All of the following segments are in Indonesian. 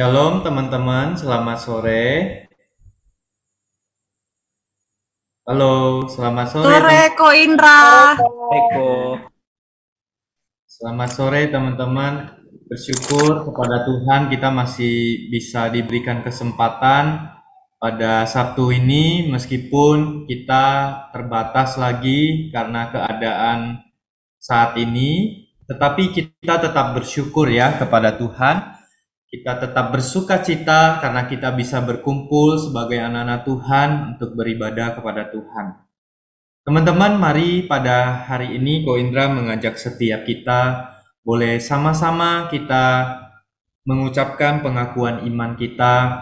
Shalom teman-teman, selamat sore. Halo, selamat sore Sore, Ko Indra. Eko. Selamat sore teman-teman. Bersyukur kepada Tuhan kita masih bisa diberikan kesempatan pada Sabtu ini meskipun kita terbatas lagi karena keadaan saat ini, tetapi kita tetap bersyukur ya kepada Tuhan. Kita tetap bersuka cita karena kita bisa berkumpul sebagai anak-anak Tuhan untuk beribadah kepada Tuhan. Teman-teman, mari pada hari ini Ko Indra mengajak setiap kita boleh sama-sama kita mengucapkan pengakuan iman kita.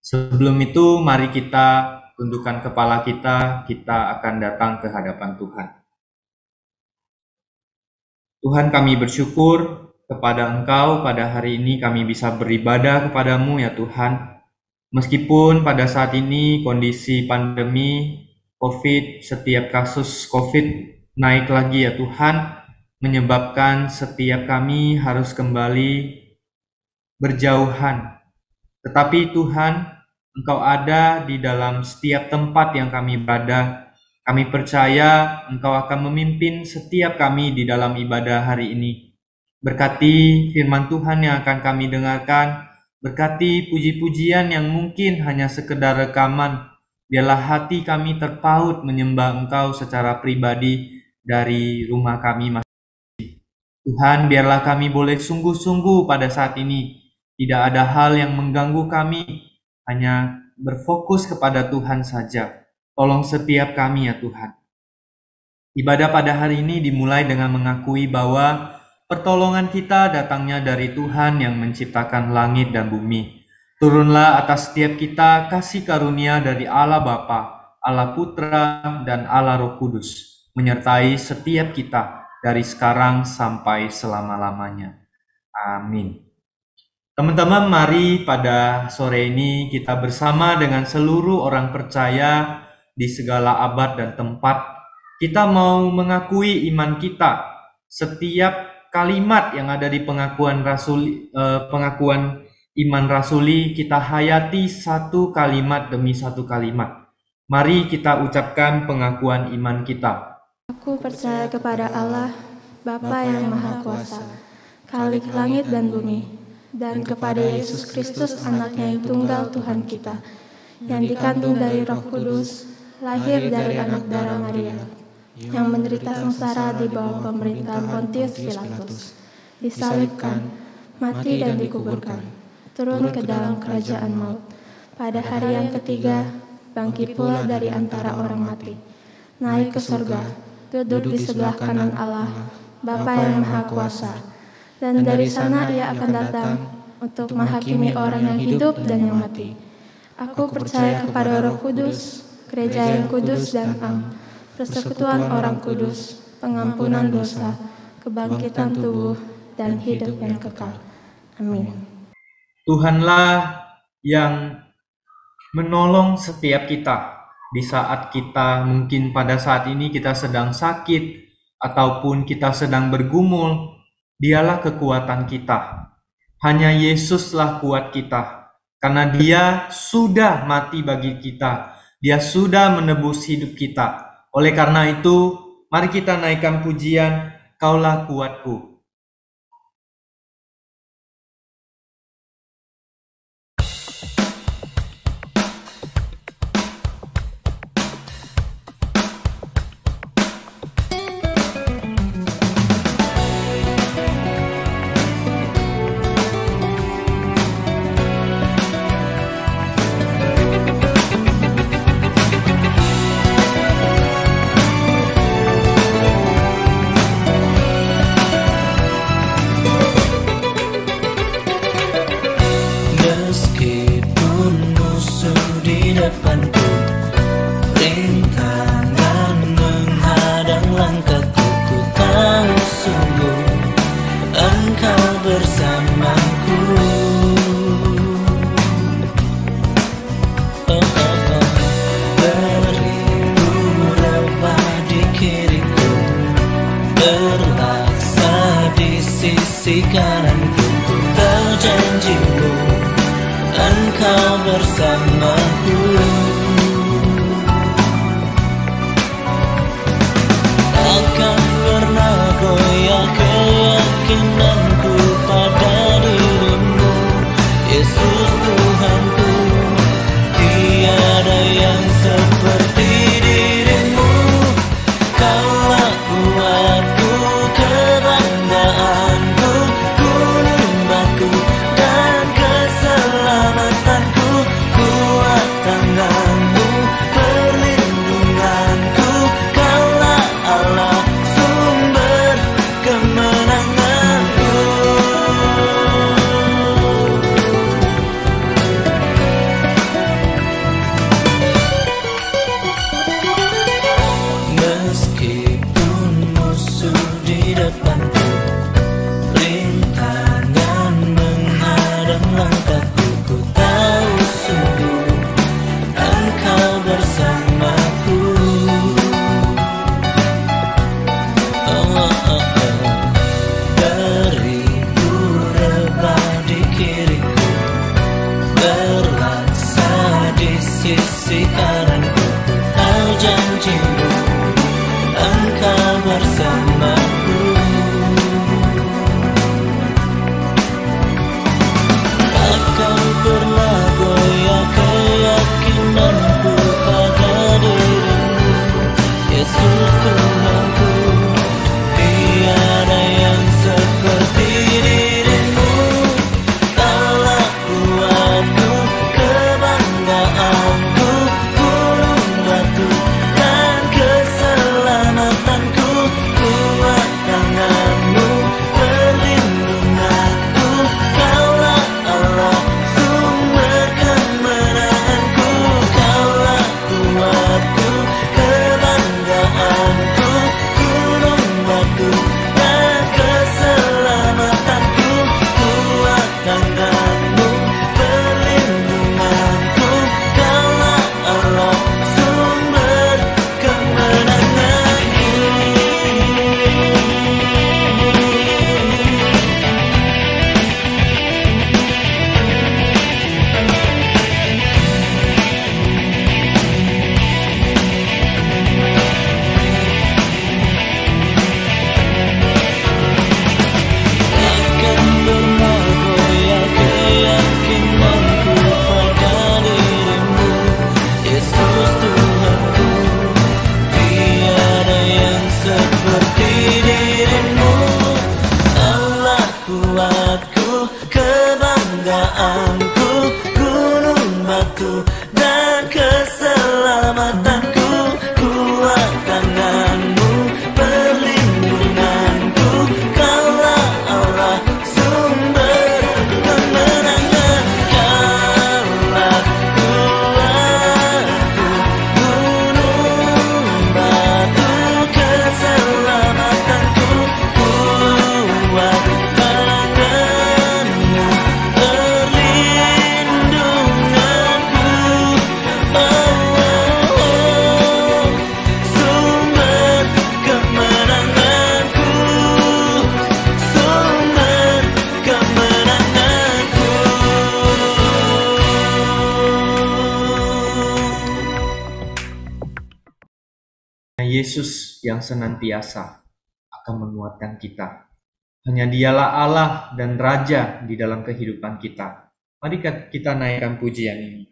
Sebelum itu, mari kita tundukkan kepala kita akan datang ke hadapan Tuhan. Tuhan, kami bersyukur kepada Engkau pada hari ini kami bisa beribadah kepadamu ya Tuhan. Meskipun pada saat ini kondisi pandemi COVID, setiap kasus COVID naik lagi ya Tuhan, menyebabkan setiap kami harus kembali berjauhan. Tetapi Tuhan, Engkau ada di dalam setiap tempat yang kami berada. Kami percaya Engkau akan memimpin setiap kami di dalam ibadah hari ini. Berkati firman Tuhan yang akan kami dengarkan, berkati puji-pujian yang mungkin hanya sekedar rekaman. Biarlah hati kami terpaut menyembah Engkau secara pribadi dari rumah kami masing-masing. Tuhan, biarlah kami boleh sungguh-sungguh pada saat ini. Tidak ada hal yang mengganggu kami, hanya berfokus kepada Tuhan saja. Tolong setiap kami ya Tuhan. Ibadah pada hari ini dimulai dengan mengakui bahwa pertolongan kita datangnya dari Tuhan yang menciptakan langit dan bumi. Turunlah atas setiap kita kasih karunia dari Allah Bapa, Allah Putra, dan Allah Roh Kudus, menyertai setiap kita dari sekarang sampai selama-lamanya. Amin. Teman-teman, mari pada sore ini kita bersama dengan seluruh orang percaya di segala abad dan tempat. Kita mau mengakui iman kita. Setiap kalimat yang ada di pengakuan iman rasuli, kita hayati satu kalimat demi satu kalimat. Mari kita ucapkan pengakuan iman kita. Aku percaya kepada Allah, Bapa yang Maha Kuasa, Khalik langit dan bumi, dan kepada Yesus Kristus anaknya yang tunggal Tuhan kita, yang dikandung dari Roh Kudus, lahir dari anak darah Maria, yang menderita sengsara di bawah pemerintahan Pontius Pilatus, disalibkan, mati dan dikuburkan, turun ke dalam kerajaan maut. Pada hari yang ketiga, bangkit pula dari antara orang mati, naik ke surga, duduk di sebelah kanan Allah, Bapa yang Maha Kuasa, dan dari sana Ia akan datang untuk menghakimi orang yang hidup dan yang mati. Aku percaya kepada Roh Kudus, gereja yang kudus dan am, persekutuan orang kudus, pengampunan dosa, kebangkitan tubuh, dan hidup yang kekal. Amin. Tuhanlah yang menolong setiap kita di saat kita mungkin pada saat ini kita sedang sakit ataupun kita sedang bergumul. Dialah kekuatan kita. Hanya Yesuslah kuat kita. Karena Dia sudah mati bagi kita. Dia sudah menebus hidup kita. Oleh karena itu, mari kita naikkan pujian, Kaulah kuatku. Meskipun musuh di depanku, rintangan menghadang langkahku, ku tahu sungguh Engkau bersamaku. Beribu rebah di kiriku, berlaksa di sisi kananku, ku tahu janjimu bersamaku. Takkan pernah goyah keyakinanku pada dirimu, Yesus Tuhanku. Tiada yang seperti dirimu. Kaulah kuatku, kebanggaanku, gunung batu dan keselamatanku. Kuat tanganmu, perlindunganku. Kaulah Allah, sumber kemenanganku. Meskipun musuh di depanku, rintangan menghadang langkahku, ku tahu sungguh Engkau bersamaku. Beribu rebah di kiriku, berlaksa di sisi kananku. Ku tahu janjimu, Engkau bersamaku. Takkan pernah goyah keyakinanku pada dirimu, Yesus Tuhanku. Tiada yang seperti dirimu. Kaulah kuatku, kebanggaanku, gunung batu dan keselamatanku. Kuat tanganmu, perlindunganku. Kaulah Allah, sumber kemenanganku. Kaulah kuatku, kebanggaanku, gunung batu dan keselamatanku. Kuat tanganmu, perlindunganku. Kaulah Allah, sumber kemenanganku. Takkan pernah goyah keyakinanku pada dirimu, Yesus Tuhanku. Tiada yang seperti dirimu. Kaulah kuatku, kebanggaanku, gunung batu dan keselamatanku. Kuat tanganmu, perlindunganku. Kaulah Allah, sumber kemenangan. Kaulah kuatku, gunung batu, keselamatanku. Kuat tanganmu, perlindunganku. Oh, oh, oh. Sumber kemenanganku, sumber kemenanganku. Yesus yang senantiasa akan menguatkan kita. Hanya Dialah Allah dan Raja di dalam kehidupan kita. Mari kita naikkan pujian ini.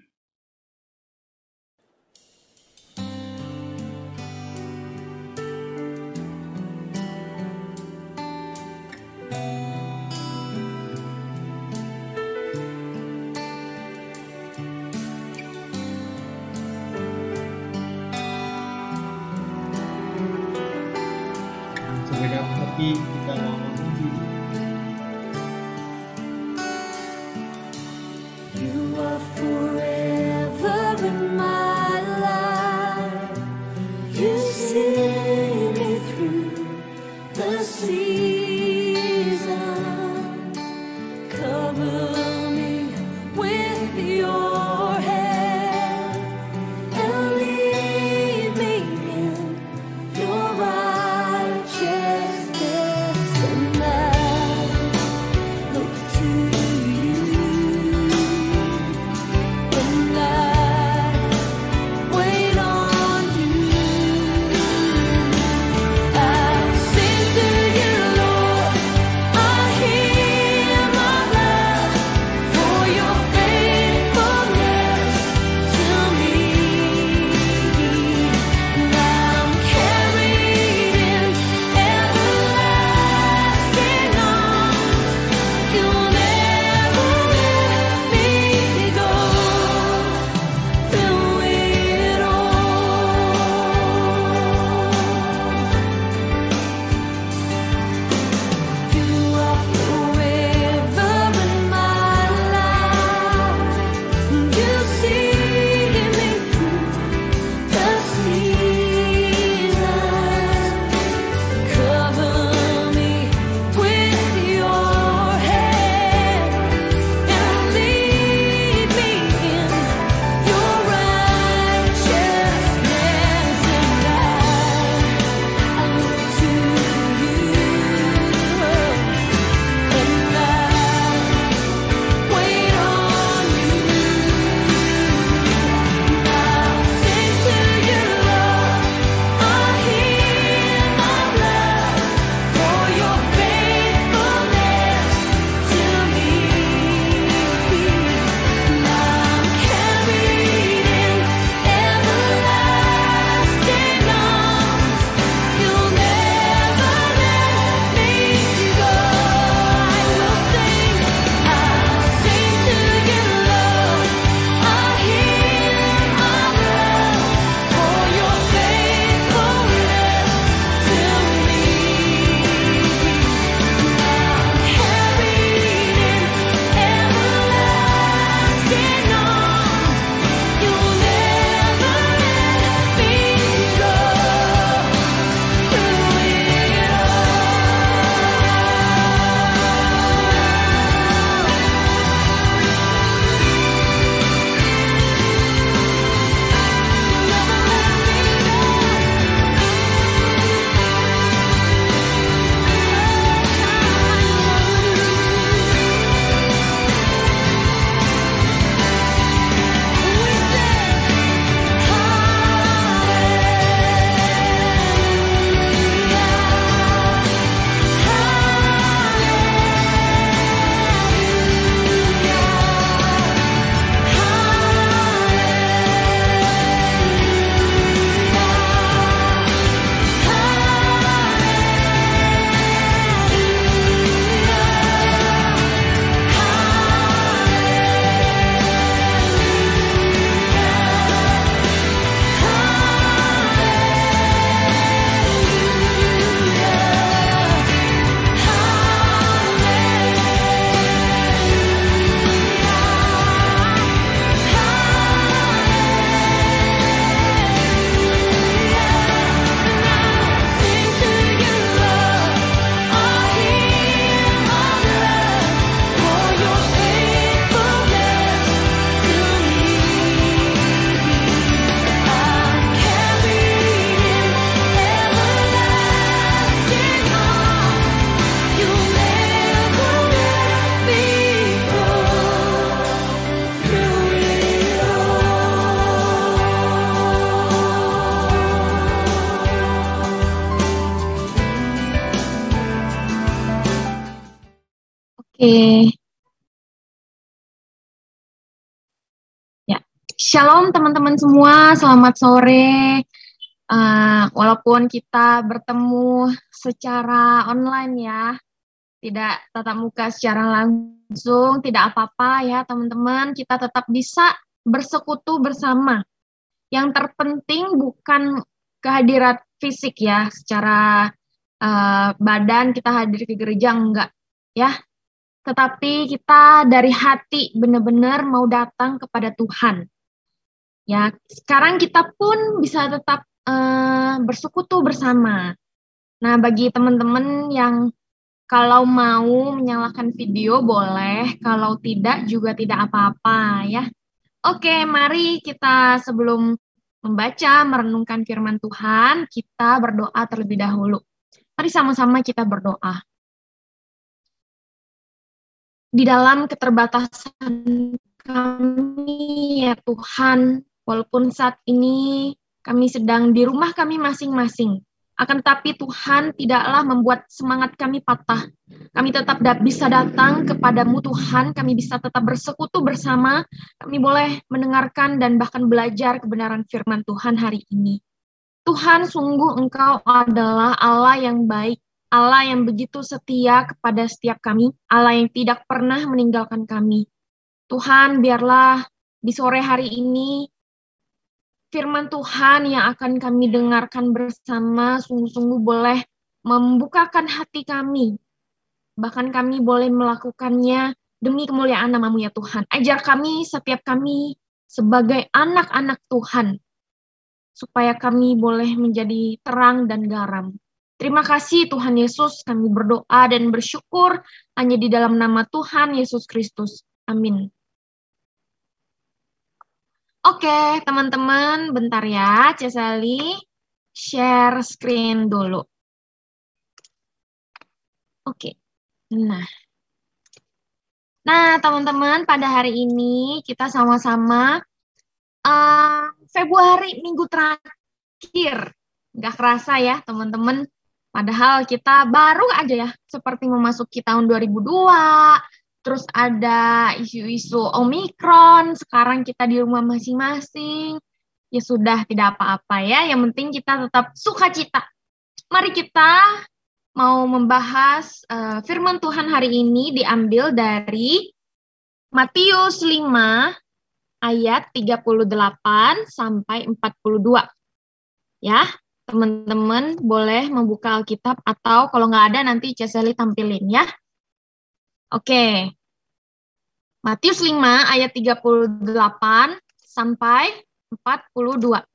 Segenap hati kita mau memuji. You are forever in my life. You see me through the season. Cover me with your hand and lead me in your righteousness. And Ya, Shalom teman-teman semua, selamat sore. Walaupun kita bertemu secara online ya, tidak tatap muka secara langsung, tidak apa-apa ya teman-teman, kita tetap bisa bersekutu bersama. Yang terpenting bukan kehadiran fisik ya, secara badan kita hadir ke gereja, enggak ya. Tetapi kita dari hati benar-benar mau datang kepada Tuhan. Ya, sekarang kita pun bisa tetap bersekutu bersama. Nah, bagi teman-teman yang kalau mau menyalakan video boleh, kalau tidak juga tidak apa-apa ya. Oke, mari kita sebelum membaca, merenungkan firman Tuhan, kita berdoa terlebih dahulu. Mari sama-sama kita berdoa. Di dalam keterbatasan kami ya Tuhan, walaupun saat ini kami sedang di rumah kami masing-masing, akan tetapi Tuhan tidaklah membuat semangat kami patah. Kami tetap bisa datang kepadamu Tuhan, kami bisa tetap bersekutu bersama, kami boleh mendengarkan dan bahkan belajar kebenaran firman Tuhan hari ini. Tuhan, sungguh Engkau adalah Allah yang baik, Allah yang begitu setia kepada setiap kami, Allah yang tidak pernah meninggalkan kami. Tuhan, biarlah di sore hari ini firman Tuhan yang akan kami dengarkan bersama sungguh-sungguh boleh membukakan hati kami. Bahkan kami boleh melakukannya demi kemuliaan nama-Mu ya Tuhan. Ajar kami, setiap kami sebagai anak-anak Tuhan, supaya kami boleh menjadi terang dan garam. Terima kasih Tuhan Yesus, kami berdoa dan bersyukur hanya di dalam nama Tuhan Yesus Kristus. Amin. Oke, teman-teman, bentar ya, Cesali share screen dulu. Oke, nah teman-teman, pada hari ini kita sama-sama Februari minggu terakhir. Nggak kerasa ya, teman-teman. Padahal kita baru aja ya, seperti memasuki tahun 2002, terus ada isu-isu Omikron, sekarang kita di rumah masing-masing. Ya sudah, tidak apa-apa ya, yang penting kita tetap sukacita. Mari kita mau membahas firman Tuhan hari ini diambil dari Matius 5 ayat 38 sampai 42. Ya, teman-teman boleh membuka Alkitab atau kalau nggak ada nanti Ceseli tampilin ya. Oke. Matius 5 ayat 38 sampai 42.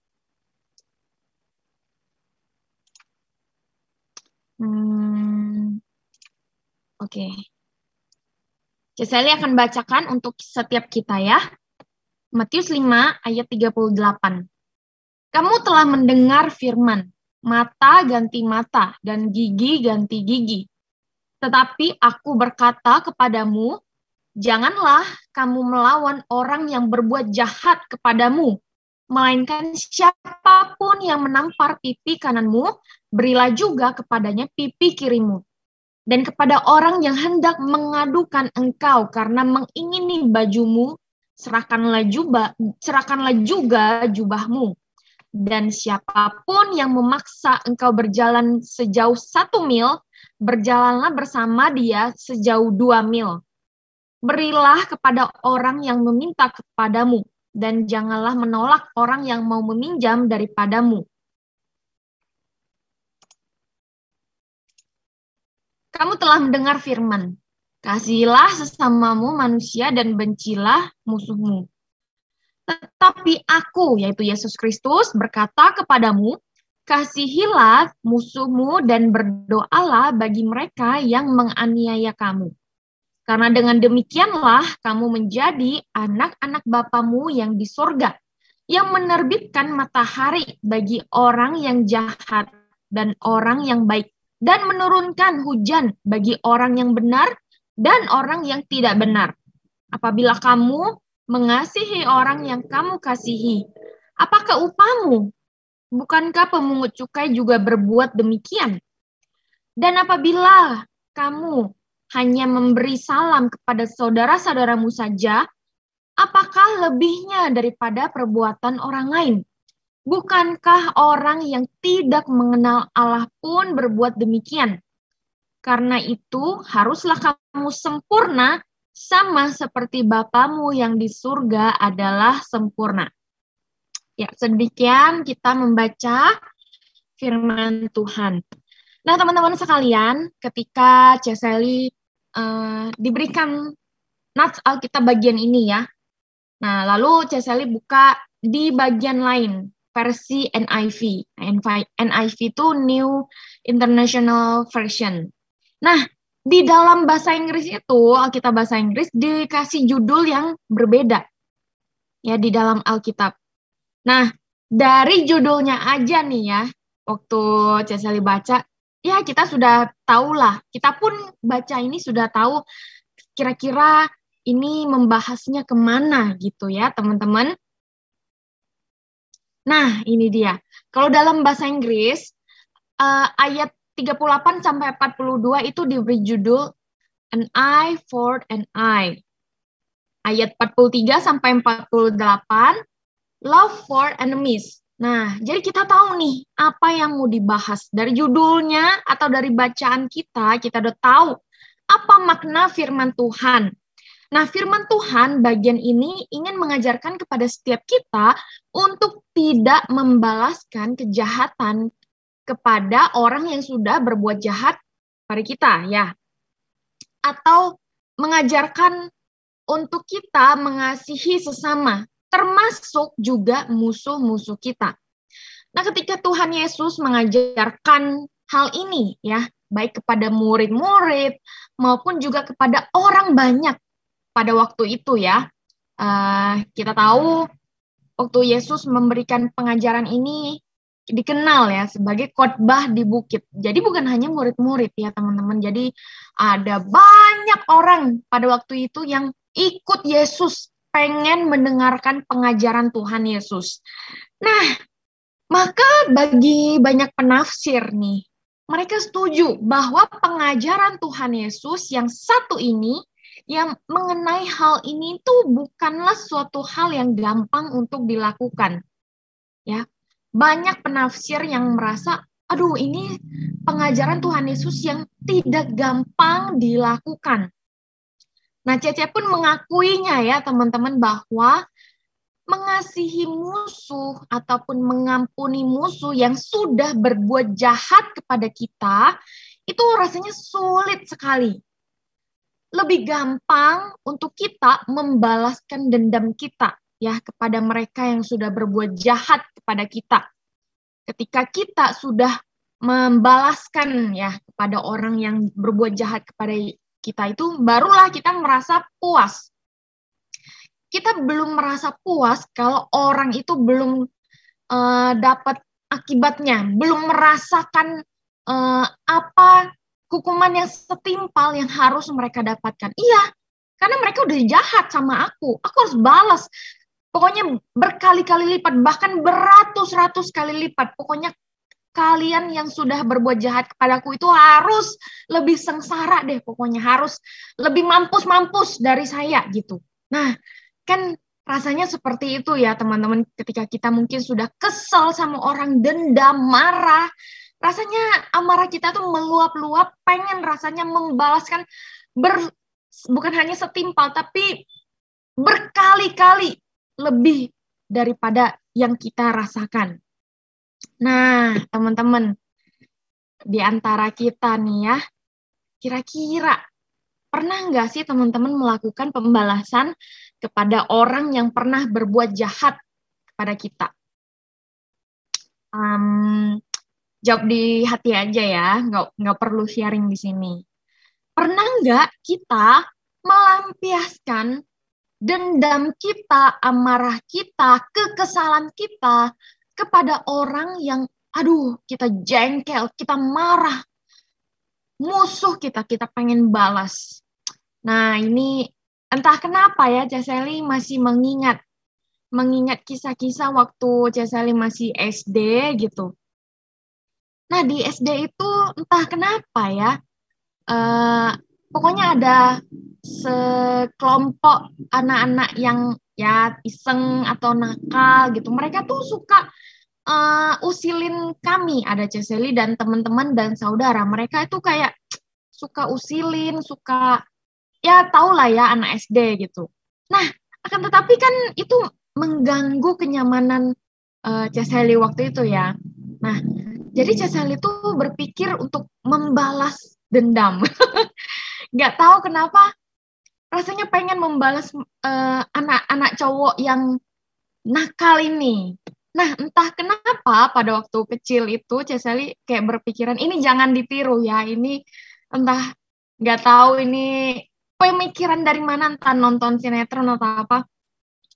Oke. Ceseli akan bacakan untuk setiap kita ya. Matius 5 ayat 38. Kamu telah mendengar firman, mata ganti mata dan gigi ganti gigi. Tetapi aku berkata kepadamu, janganlah kamu melawan orang yang berbuat jahat kepadamu, melainkan siapapun yang menampar pipi kananmu, berilah juga kepadanya pipi kirimu. Dan kepada orang yang hendak mengadukan engkau karena mengingini bajumu, serahkanlah juga jubahmu. Dan siapapun yang memaksa engkau berjalan sejauh 1 mil, berjalanlah bersama dia sejauh 2 mil. Berilah kepada orang yang meminta kepadamu, dan janganlah menolak orang yang mau meminjam daripadamu. Kamu telah mendengar firman, kasihilah sesamamu manusia dan bencilah musuhmu. Tetapi aku, yaitu Yesus Kristus, berkata kepadamu, kasihilah musuhmu dan berdoalah bagi mereka yang menganiaya kamu. Karena dengan demikianlah kamu menjadi anak-anak Bapamu yang di sorga, yang menerbitkan matahari bagi orang yang jahat dan orang yang baik, dan menurunkan hujan bagi orang yang benar dan orang yang tidak benar. Apabila kamu mengasihi orang yang kamu kasihi, apakah upahmu? Bukankah pemungut cukai juga berbuat demikian? Dan apabila kamu hanya memberi salam kepada saudara-saudaramu saja, apakah lebihnya daripada perbuatan orang lain? Bukankah orang yang tidak mengenal Allah pun berbuat demikian? Karena itu, haruslah kamu sempurna, sama seperti Bapamu yang di surga adalah sempurna. Ya, sedemikian kita membaca firman Tuhan. Nah, teman-teman sekalian, ketika Ceseli diberikan nats Alkitab bagian ini ya, nah lalu Ceseli buka di bagian lain, versi NIV. NIV itu New International Version. Nah, di dalam bahasa Inggris itu, Alkitab bahasa Inggris dikasih judul yang berbeda ya di dalam Alkitab. Nah, dari judulnya aja nih ya, waktu Ceseli baca, ya kita sudah tahu lah, kita pun baca ini sudah tahu kira-kira ini membahasnya kemana gitu ya teman-teman. Nah, ini dia. Kalau dalam bahasa Inggris, ayat 38 sampai 42 itu diberi judul An Eye for an Eye. Ayat 43 sampai 48, Love for Enemies. Nah, jadi kita tahu nih apa yang mau dibahas. Dari judulnya atau dari bacaan kita udah tahu apa makna firman Tuhan. Nah, firman Tuhan bagian ini ingin mengajarkan kepada setiap kita untuk tidak membalaskan kejahatan kepada orang yang sudah berbuat jahat pada kita, ya. Atau mengajarkan untuk kita mengasihi sesama, termasuk juga musuh-musuh kita. Nah, ketika Tuhan Yesus mengajarkan hal ini, ya, baik kepada murid-murid maupun juga kepada orang banyak pada waktu itu, ya. Kita tahu waktu Yesus memberikan pengajaran ini dikenal ya sebagai khotbah di bukit. Jadi bukan hanya murid-murid ya teman-teman. Jadi ada banyak orang pada waktu itu yang ikut Yesus, pengen mendengarkan pengajaran Tuhan Yesus. Nah, maka bagi banyak penafsir nih, mereka setuju bahwa pengajaran Tuhan Yesus yang satu ini, yang mengenai hal ini itu bukanlah suatu hal yang gampang untuk dilakukan. Ya, banyak penafsir yang merasa, aduh ini pengajaran Tuhan Yesus yang tidak gampang dilakukan. Nah, Cece pun mengakuinya ya teman-teman bahwa mengasihi musuh ataupun mengampuni musuh yang sudah berbuat jahat kepada kita, itu rasanya sulit sekali. Lebih gampang untuk kita membalaskan dendam kita ya kepada mereka yang sudah berbuat jahat kepada kita. Ketika kita sudah membalaskan ya kepada orang yang berbuat jahat kepada kita itu, barulah kita merasa puas. Kita belum merasa puas kalau orang itu belum dapat akibatnya, belum merasakan apa hukuman yang setimpal yang harus mereka dapatkan. Iya, karena mereka udah jahat sama aku harus balas. Pokoknya berkali-kali lipat, bahkan beratus-ratus kali lipat. Pokoknya kalian yang sudah berbuat jahat kepadaku itu harus lebih sengsara deh, pokoknya harus lebih mampus-mampus dari saya gitu. Nah, kan rasanya seperti itu ya teman-teman, ketika kita mungkin sudah kesel sama orang, dendam, marah, rasanya amarah kita tuh meluap-luap, pengen rasanya membalaskan bukan hanya setimpal, tapi berkali-kali lebih daripada yang kita rasakan. Nah, teman-teman, di antara kita nih ya, kira-kira pernah nggak sih teman-teman melakukan pembalasan kepada orang yang pernah berbuat jahat kepada kita? Jawab di hati aja ya, nggak perlu sharing di sini. Pernah nggak kita melampiaskan dendam kita, amarah kita, kekesalan kita kepada orang yang, aduh, kita jengkel, kita marah, musuh kita pengen balas. Nah, ini entah kenapa ya, Ceseli masih mengingat kisah-kisah waktu Ceseli masih SD gitu. Nah, di SD itu entah kenapa ya, pokoknya ada sekelompok anak-anak yang ya iseng atau nakal gitu. Mereka tuh suka usilin kami, ada Ceseli dan teman-teman dan saudara. Mereka itu kayak suka usilin, suka ya tau lah ya anak SD gitu. Nah, akan tetapi kan itu mengganggu kenyamanan Ceseli waktu itu ya. Nah, jadi Ceseli tuh berpikir untuk membalas dendam. Nggak tahu kenapa rasanya pengen membalas anak-anak cowok yang nakal ini. Nah, entah kenapa pada waktu kecil itu Ceseli kayak berpikiran, ini jangan ditiru ya, ini entah nggak tahu ini pemikiran dari mana, entah nonton sinetron atau apa.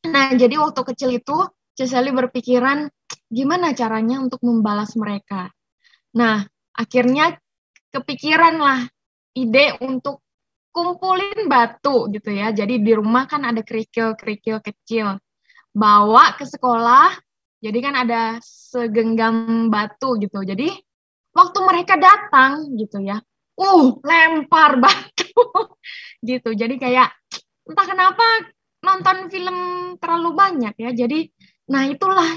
Nah, jadi waktu kecil itu Ceseli berpikiran, gimana caranya untuk membalas mereka. Nah, akhirnya kepikiran lah ide untuk kumpulin batu gitu ya. Jadi di rumah kan ada kerikil-kerikil kecil. Bawa ke sekolah, jadi kan ada segenggam batu gitu. Jadi waktu mereka datang gitu ya, lempar batu gitu. Jadi kayak entah kenapa nonton film terlalu banyak ya. Jadi nah itulah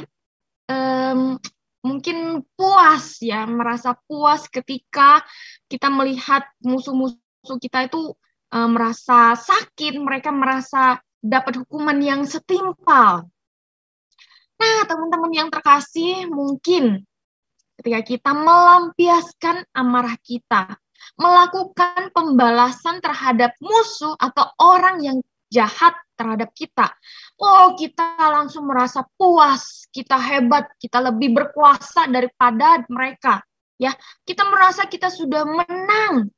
mungkin puas ya, merasa puas ketika kita melihat musuh-musuh kita itu merasa sakit, mereka merasa dapat hukuman yang setimpal. Nah, teman-teman yang terkasih, mungkin ketika kita melampiaskan amarah kita, melakukan pembalasan terhadap musuh atau orang yang jahat terhadap kita, kita langsung merasa puas, kita hebat, kita lebih berkuasa daripada mereka. Ya, kita merasa kita sudah menang.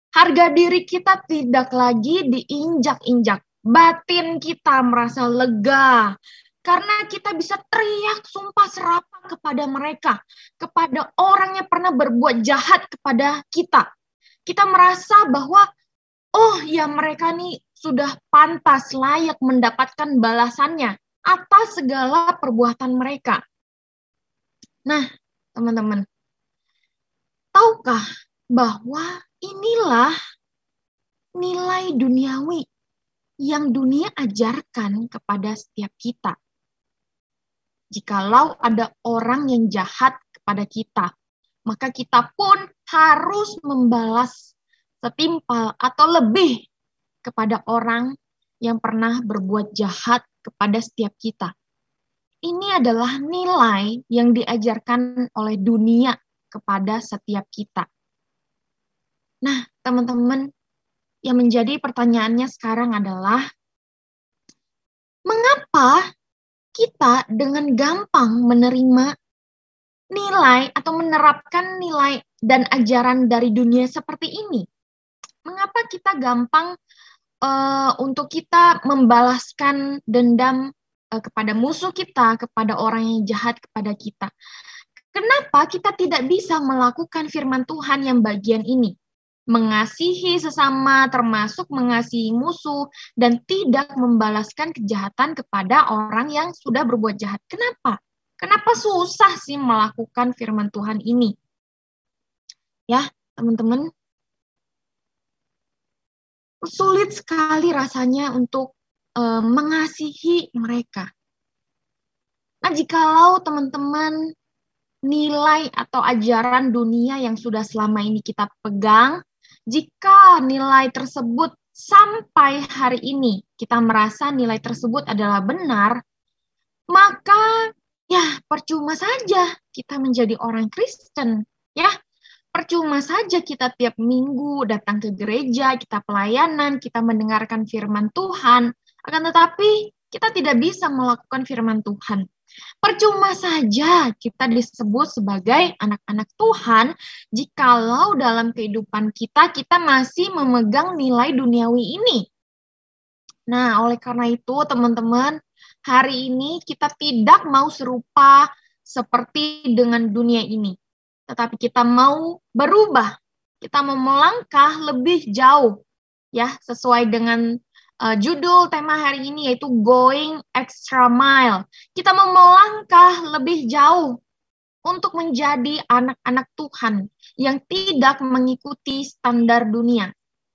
Harga diri kita tidak lagi diinjak-injak. Batin kita merasa lega. Karena kita bisa teriak sumpah serapah kepada mereka. Kepada orang yang pernah berbuat jahat kepada kita. Kita merasa bahwa, mereka nih sudah pantas layak mendapatkan balasannya atas segala perbuatan mereka. Nah, teman-teman, tahukah bahwa inilah nilai duniawi yang dunia ajarkan kepada setiap kita. Jikalau ada orang yang jahat kepada kita, maka kita pun harus membalas setimpal atau lebih kepada orang yang pernah berbuat jahat kepada setiap kita. Ini adalah nilai yang diajarkan oleh dunia kepada setiap kita. Nah, teman-teman, yang menjadi pertanyaannya sekarang adalah, mengapa kita dengan gampang menerima nilai atau menerapkan nilai dan ajaran dari dunia seperti ini? Mengapa kita gampang untuk kita membalaskan dendam kepada musuh kita, kepada orang yang jahat kepada kita? Kenapa kita tidak bisa melakukan firman Tuhan yang bagian ini? Mengasihi sesama, termasuk mengasihi musuh, dan tidak membalaskan kejahatan kepada orang yang sudah berbuat jahat. Kenapa? Kenapa susah sih melakukan firman Tuhan ini? Ya, teman-teman, sulit sekali rasanya untuk mengasihi mereka. Nah, jikalau teman-teman nilai atau ajaran dunia yang sudah selama ini kita pegang, jika nilai tersebut sampai hari ini kita merasa nilai tersebut adalah benar, maka ya percuma saja kita menjadi orang Kristen, ya. Percuma saja kita tiap minggu datang ke gereja, kita pelayanan, kita mendengarkan firman Tuhan, akan tetapi kita tidak bisa melakukan firman Tuhan. Percuma saja kita disebut sebagai anak-anak Tuhan jikalau dalam kehidupan kita masih memegang nilai duniawi ini. Nah, oleh karena itu teman-teman, hari ini kita tidak mau serupa seperti dengan dunia ini. Tetapi kita mau berubah, kita mau melangkah lebih jauh, ya, sesuai dengan judul tema hari ini, yaitu Going Extra Mile. Kita mau melangkah lebih jauh untuk menjadi anak-anak Tuhan yang tidak mengikuti standar dunia.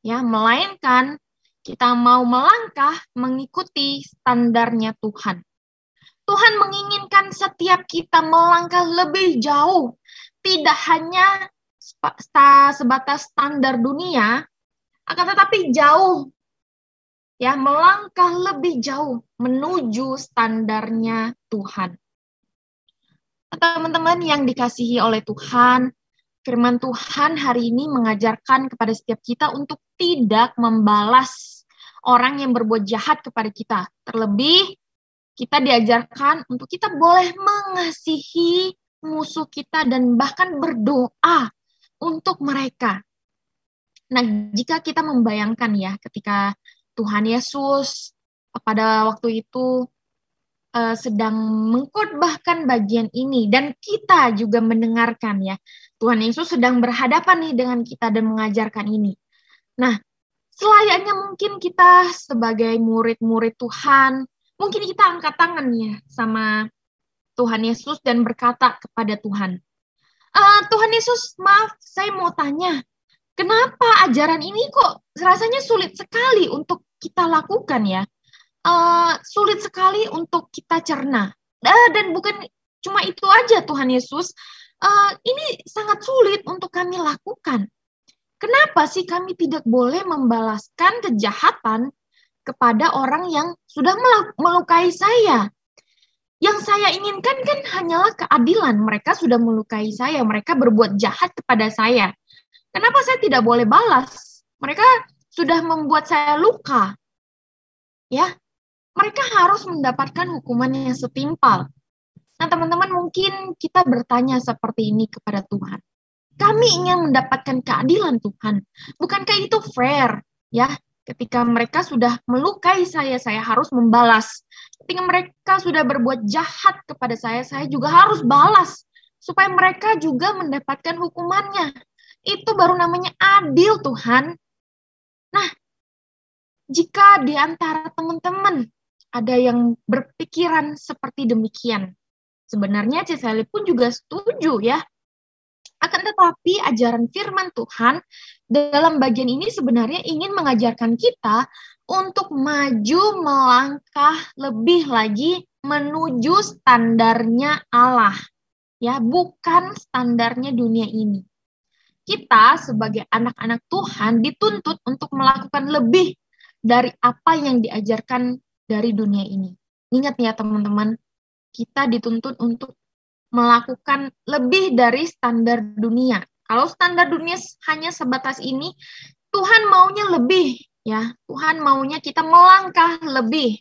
ya, melainkan kita mau melangkah mengikuti standarnya Tuhan. Tuhan menginginkan setiap kita melangkah lebih jauh, tidak hanya sebatas standar dunia, akan tetapi jauh, ya, melangkah lebih jauh menuju standarnya Tuhan. Teman-teman yang dikasihi oleh Tuhan, firman Tuhan hari ini mengajarkan kepada setiap kita untuk tidak membalas orang yang berbuat jahat kepada kita. Terlebih, kita diajarkan untuk kita boleh mengasihi musuh kita dan bahkan berdoa untuk mereka. Nah, jika kita membayangkan ya, ketika Tuhan Yesus pada waktu itu sedang mengkhotbahkan bagian ini, dan kita juga mendengarkan ya, Tuhan Yesus sedang berhadapan nih dengan kita dan mengajarkan ini. Nah, selayaknya mungkin kita sebagai murid-murid Tuhan, mungkin kita angkat tangan ya sama Tuhan Yesus dan berkata kepada Tuhan, Tuhan Yesus, maaf, saya mau tanya, kenapa ajaran ini kok rasanya sulit sekali untuk kita lakukan ya? Sulit sekali untuk kita cerna. Dan bukan cuma itu aja Tuhan Yesus, ini sangat sulit untuk kami lakukan. Kenapa sih kami tidak boleh membalaskan kejahatan kepada orang yang sudah melukai saya? Yang saya inginkan kan hanyalah keadilan. Mereka sudah melukai saya, mereka berbuat jahat kepada saya. Kenapa saya tidak boleh balas? Mereka sudah membuat saya luka. Ya, mereka harus mendapatkan hukuman yang setimpal. Nah, teman-teman, mungkin kita bertanya seperti ini kepada Tuhan. Kami ingin mendapatkan keadilan Tuhan. Bukankah itu fair? Ya, ketika mereka sudah melukai saya harus membalas. Ketika mereka sudah berbuat jahat kepada saya juga harus balas. Supaya mereka juga mendapatkan hukumannya. Itu baru namanya adil, Tuhan. Nah, jika di antara teman-teman ada yang berpikiran seperti demikian, sebenarnya Ciseli pun juga setuju ya. Akan tetapi ajaran firman Tuhan dalam bagian ini sebenarnya ingin mengajarkan kita untuk maju melangkah lebih lagi menuju standarnya Allah. Ya, bukan standarnya dunia ini. Kita sebagai anak-anak Tuhan dituntut untuk melakukan lebih dari apa yang diajarkan dari dunia ini. Ingat ya teman-teman, kita dituntut untuk melakukan lebih dari standar dunia. Kalau standar dunia hanya sebatas ini, Tuhan maunya lebih, ya. Tuhan maunya kita melangkah lebih.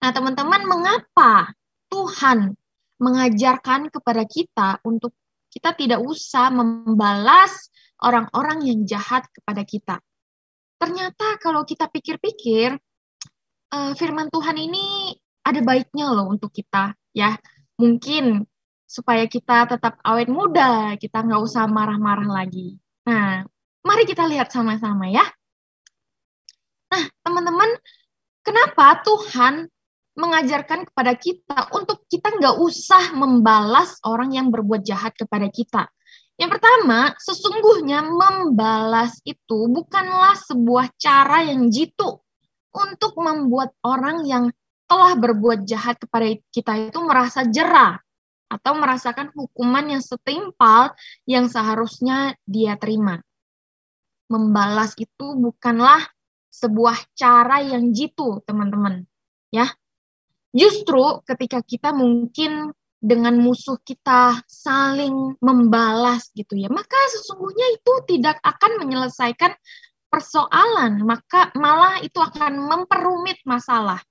Nah, teman-teman, mengapa Tuhan mengajarkan kepada kita untuk kita tidak usah membalas orang-orang yang jahat kepada kita? Ternyata kalau kita pikir-pikir, firman Tuhan ini ada baiknya loh untuk kita, ya. Mungkin supaya kita tetap awet muda, kita nggak usah marah-marah lagi. Nah, mari kita lihat sama-sama ya. Nah, teman-teman, kenapa Tuhan mengajarkan kepada kita untuk kita nggak usah membalas orang yang berbuat jahat kepada kita? Yang pertama, sesungguhnya membalas itu bukanlah sebuah cara yang jitu untuk membuat orang yang telah berbuat jahat kepada kita itu merasa jera atau merasakan hukuman yang setimpal yang seharusnya dia terima. Membalas itu bukanlah sebuah cara yang jitu, teman-teman. Ya, justru ketika kita mungkin dengan musuh kita saling membalas gitu ya, maka sesungguhnya itu tidak akan menyelesaikan persoalan, maka malah itu akan memperumit masalah.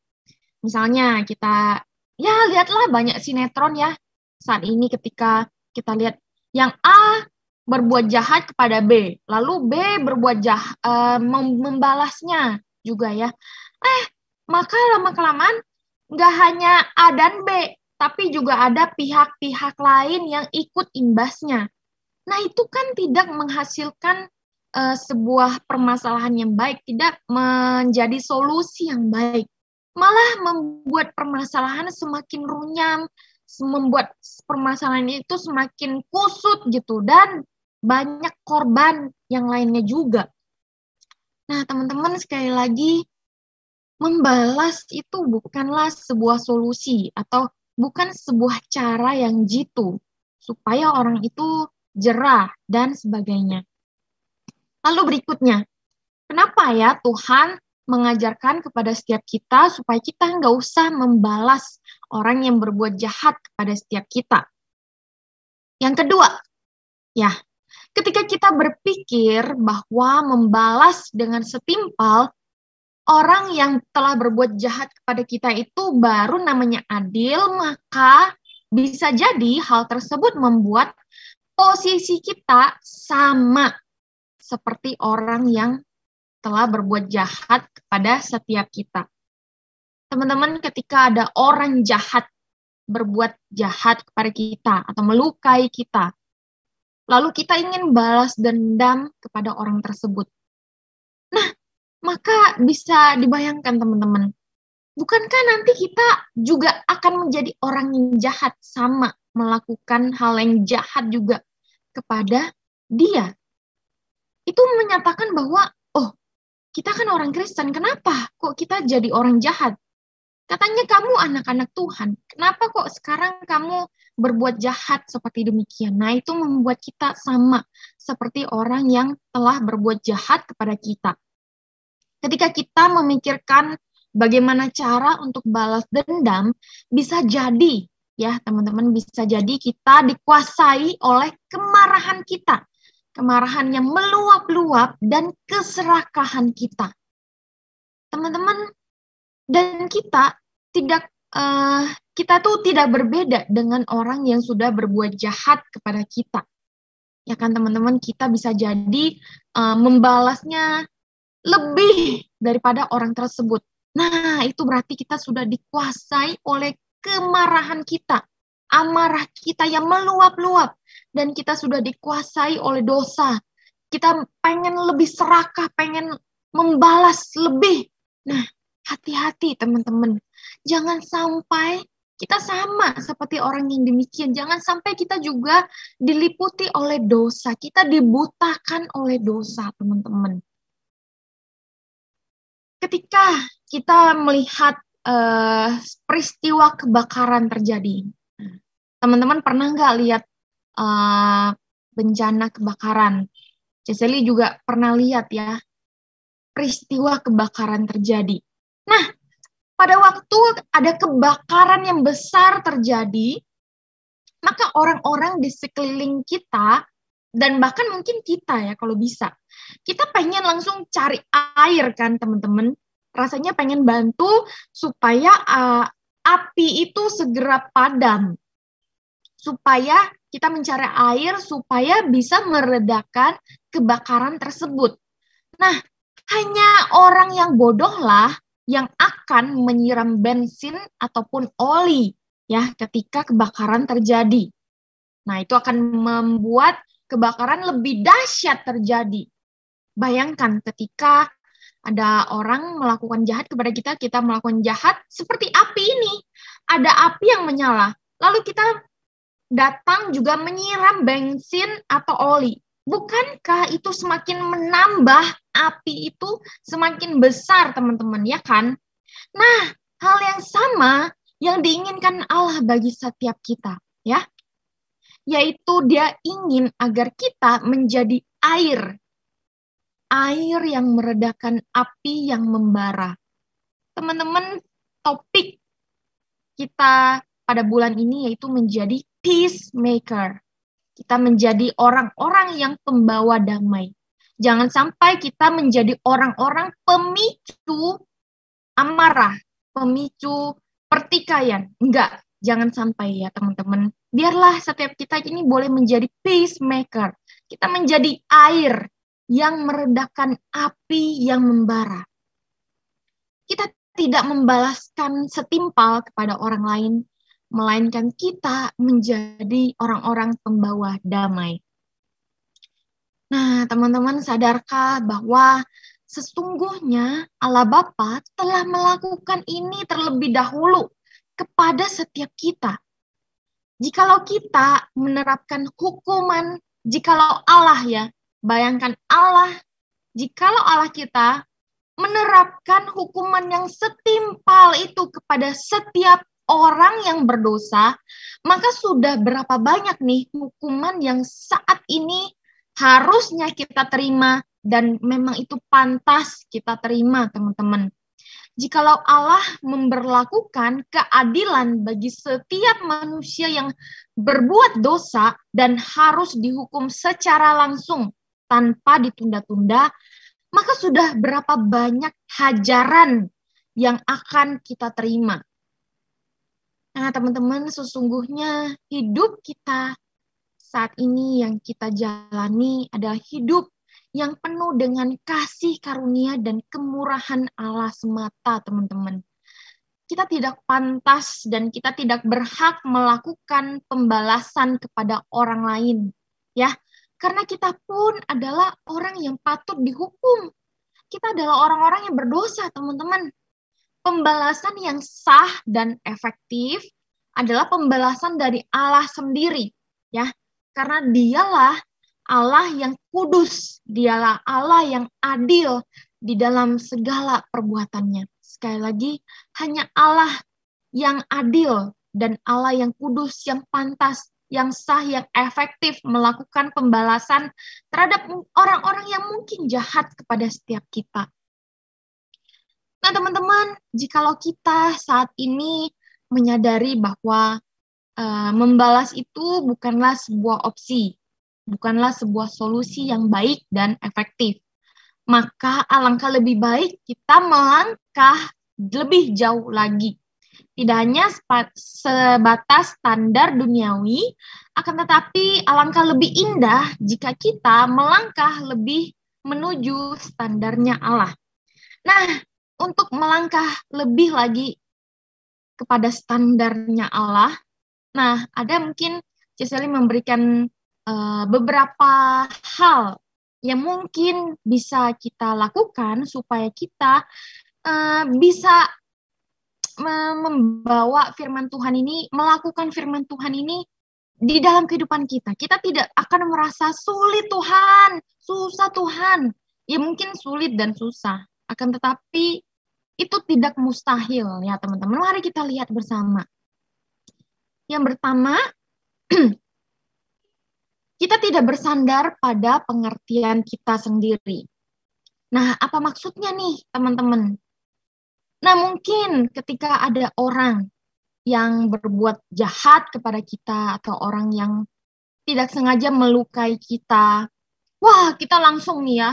Misalnya kita, ya lihatlah banyak sinetron ya, saat ini ketika kita lihat yang A berbuat jahat kepada B, lalu B berbuat jahat, membalasnya juga ya. Maka lama-kelamaan nggak hanya A dan B, tapi juga ada pihak-pihak lain yang ikut imbasnya. Nah, itu kan tidak menghasilkan sebuah permasalahan yang baik, tidak menjadi solusi yang baik. Malah membuat permasalahan semakin runyam, membuat permasalahan itu semakin kusut gitu, dan banyak korban yang lainnya juga. Nah, teman-teman, sekali lagi, membalas itu bukanlah sebuah solusi atau bukan sebuah cara yang jitu supaya orang itu jerah dan sebagainya. Lalu berikutnya, kenapa ya Tuhan mengajarkan kepada setiap kita supaya kita nggak usah membalas orang yang berbuat jahat kepada setiap kita? Yang kedua, ya, ketika kita berpikir bahwa membalas dengan setimpal orang yang telah berbuat jahat kepada kita itu baru namanya adil, maka bisa jadi hal tersebut membuat posisi kita sama seperti orang yang telah berbuat jahat kepada setiap kita. Teman-teman, ketika ada orang jahat berbuat jahat kepada kita atau melukai kita, lalu kita ingin balas dendam kepada orang tersebut. Nah, maka bisa dibayangkan teman-teman, bukankah nanti kita juga akan menjadi orang yang jahat, sama melakukan hal yang jahat juga kepada dia? Itu menyatakan bahwa, oh, kita kan orang Kristen, kenapa kok kita jadi orang jahat? Katanya kamu anak-anak Tuhan, kenapa kok sekarang kamu berbuat jahat seperti demikian? Nah, itu membuat kita sama seperti orang yang telah berbuat jahat kepada kita. Ketika kita memikirkan bagaimana cara untuk balas dendam, bisa jadi, ya teman-teman, bisa jadi kita dikuasai oleh kemarahan kita. Kemarahan yang meluap-luap dan keserakahan kita. Teman-teman, dan kita tuh tidak berbeda dengan orang yang sudah berbuat jahat kepada kita. Ya kan teman-teman, kita bisa jadi membalasnya lebih daripada orang tersebut. Nah, itu berarti kita sudah dikuasai oleh kemarahan kita, amarah kita yang meluap-luap, dan kita sudah dikuasai oleh dosa. Kita pengen lebih serakah, pengen membalas lebih. Nah, hati-hati teman-teman. Jangan sampai kita sama seperti orang yang demikian. Jangan sampai kita juga diliputi oleh dosa. Kita dibutakan oleh dosa, teman-teman. Ketika kita melihat peristiwa kebakaran terjadi, teman-teman pernah nggak lihat bencana kebakaran? Cecily juga pernah lihat ya, peristiwa kebakaran terjadi. Nah, pada waktu ada kebakaran yang besar terjadi, maka orang-orang di sekeliling kita, dan bahkan mungkin kita ya kalau bisa, kita pengen langsung cari air kan teman-teman. Rasanya pengen bantu supaya api itu segera padam. Supaya kita mencari air supaya bisa meredakan kebakaran tersebut. Nah, hanya orang yang bodohlah yang akan menyiram bensin ataupun oli ya ketika kebakaran terjadi. Nah, itu akan membuat kebakaran lebih dahsyat terjadi. Bayangkan ketika ada orang melakukan jahat kepada kita, kita melakukan jahat seperti api ini. Ada api yang menyala, lalu kita datang juga menyiram bensin atau oli. Bukankah itu semakin menambah api itu semakin besar, teman-teman, ya kan? Nah, hal yang sama yang diinginkan Allah bagi setiap kita, ya. Yaitu dia ingin agar kita menjadi air yang meredakan api yang membara. Teman-teman, topik kita pada bulan ini yaitu menjadi peacemaker. Kita menjadi orang-orang yang pembawa damai. Jangan sampai kita menjadi orang-orang pemicu amarah, pemicu pertikaian. Enggak, jangan sampai ya teman-teman. Biarlah setiap kita ini boleh menjadi peacemaker. Kita menjadi air yang meredakan api yang membara. Kita tidak membalaskan setimpal kepada orang lain, melainkan kita menjadi orang-orang pembawa damai. Nah, teman-teman, sadarkah bahwa sesungguhnya Allah Bapa telah melakukan ini terlebih dahulu kepada setiap kita. Jikalau kita menerapkan hukuman, jikalau Allah ya, bayangkan Allah Jikalau Allah kita menerapkan hukuman yang setimpal itu kepada setiap orang yang berdosa, maka sudah berapa banyak nih hukuman yang saat ini harusnya kita terima dan memang itu pantas kita terima, teman-teman. Jikalau Allah memberlakukan keadilan bagi setiap manusia yang berbuat dosa dan harus dihukum secara langsung tanpa ditunda-tunda, maka sudah berapa banyak hajaran yang akan kita terima. Nah, teman-teman, sesungguhnya hidup kita saat ini yang kita jalani adalah hidup yang penuh dengan kasih karunia dan kemurahan Allah semata, teman-teman. Kita tidak pantas dan kita tidak berhak melakukan pembalasan kepada orang lain, ya. Karena kita pun adalah orang yang patut dihukum. Kita adalah orang-orang yang berdosa, teman-teman. Pembalasan yang sah dan efektif adalah pembalasan dari Allah sendiri, ya. Karena dialah Allah yang kudus, dialah Allah yang adil di dalam segala perbuatannya. Sekali lagi, hanya Allah yang adil dan Allah yang kudus, yang pantas, yang sah, yang efektif melakukan pembalasan terhadap orang-orang yang mungkin jahat kepada setiap kita. Nah, teman-teman, jikalau kita saat ini menyadari bahwa membalas itu bukanlah sebuah opsi, bukanlah sebuah solusi yang baik dan efektif, maka alangkah lebih baik kita melangkah lebih jauh lagi. Tidak hanya sebatas standar duniawi, akan tetapi alangkah lebih indah jika kita melangkah lebih menuju standarnya Allah. Nah, untuk melangkah lebih lagi kepada standarnya Allah, nah ada mungkin Ciseli memberikan beberapa hal yang mungkin bisa kita lakukan supaya kita bisa membawa firman Tuhan ini, melakukan firman Tuhan ini di dalam kehidupan kita. Kita tidak akan merasa sulit Tuhan, susah Tuhan. Ya mungkin sulit dan susah, akan tetapi itu tidak mustahil ya teman-teman. Mari kita lihat bersama. Yang pertama, kita tidak bersandar pada pengertian kita sendiri. Nah, apa maksudnya nih teman-teman? Nah, mungkin ketika ada orang yang berbuat jahat kepada kita atau orang yang tidak sengaja melukai kita, wah kita langsung nih ya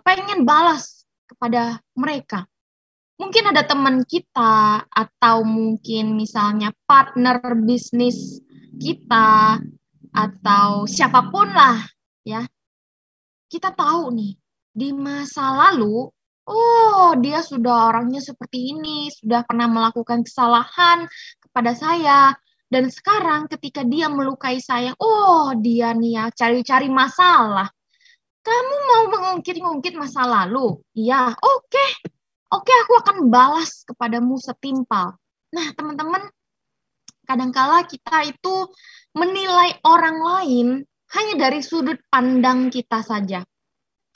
pengen balas kepada mereka. Mungkin ada teman kita atau mungkin misalnya partner bisnis kita atau siapapun lah ya. Kita tahu nih di masa lalu, oh dia sudah orangnya seperti ini, sudah pernah melakukan kesalahan kepada saya. Dan sekarang ketika dia melukai saya, oh dia nih ya cari-cari masalah. Kamu mau mengungkit-ungkit masa lalu? Iya, oke, aku akan balas kepadamu setimpal. Nah, teman-teman, kadangkala kita itu menilai orang lain hanya dari sudut pandang kita saja.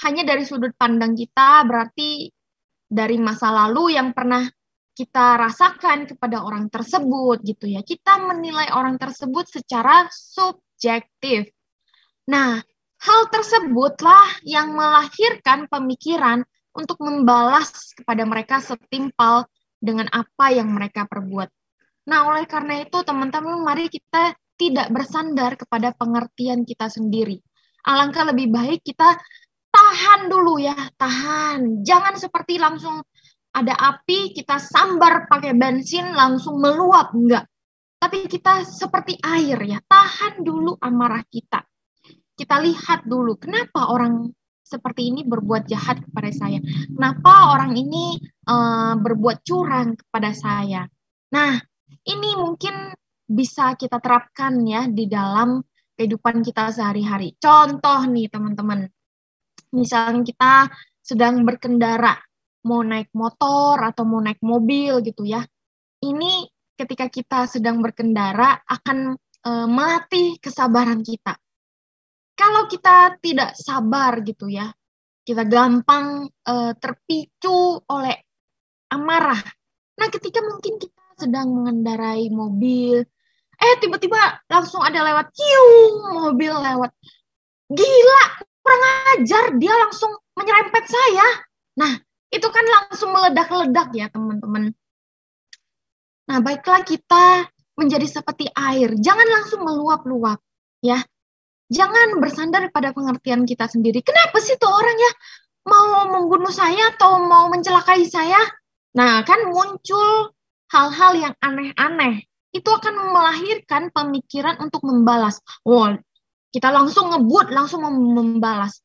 Hanya dari sudut pandang kita, berarti dari masa lalu yang pernah kita rasakan kepada orang tersebut gitu ya. Kita menilai orang tersebut secara subjektif. Nah, hal tersebutlah yang melahirkan pemikiran untuk membalas kepada mereka setimpal dengan apa yang mereka perbuat. Nah, oleh karena itu, teman-teman, mari kita tidak bersandar kepada pengertian kita sendiri. Alangkah lebih baik kita tahan dulu ya, tahan. Jangan seperti langsung ada api, kita sambar pakai bensin, langsung meluap, enggak. Tapi kita seperti air ya, tahan dulu amarah kita. Kita lihat dulu, kenapa orang seperti ini berbuat jahat kepada saya? Kenapa orang ini berbuat curang kepada saya? Nah, ini mungkin bisa kita terapkan ya di dalam kehidupan kita sehari-hari. Contoh nih teman-teman, misalnya kita sedang berkendara, mau naik motor atau mau naik mobil gitu ya. Ini ketika kita sedang berkendara akan melatih kesabaran kita. Kalau kita tidak sabar gitu ya, Kita gampang terpicu oleh amarah. Nah, ketika mungkin kita sedang mengendarai mobil, tiba-tiba langsung ada lewat, mobil lewat. Gila, kurang ajar, dia langsung menyerempet saya. Nah, itu kan langsung meledak-ledak ya, teman-teman. Nah, baiklah kita menjadi seperti air. Jangan langsung meluap-luap, ya. Jangan bersandar pada pengertian kita sendiri. Kenapa sih tuh orang ya mau membunuh saya atau mau mencelakai saya? Nah, kan muncul hal-hal yang aneh-aneh. Itu akan melahirkan pemikiran untuk membalas. Oh, kita langsung ngebut, langsung membalas.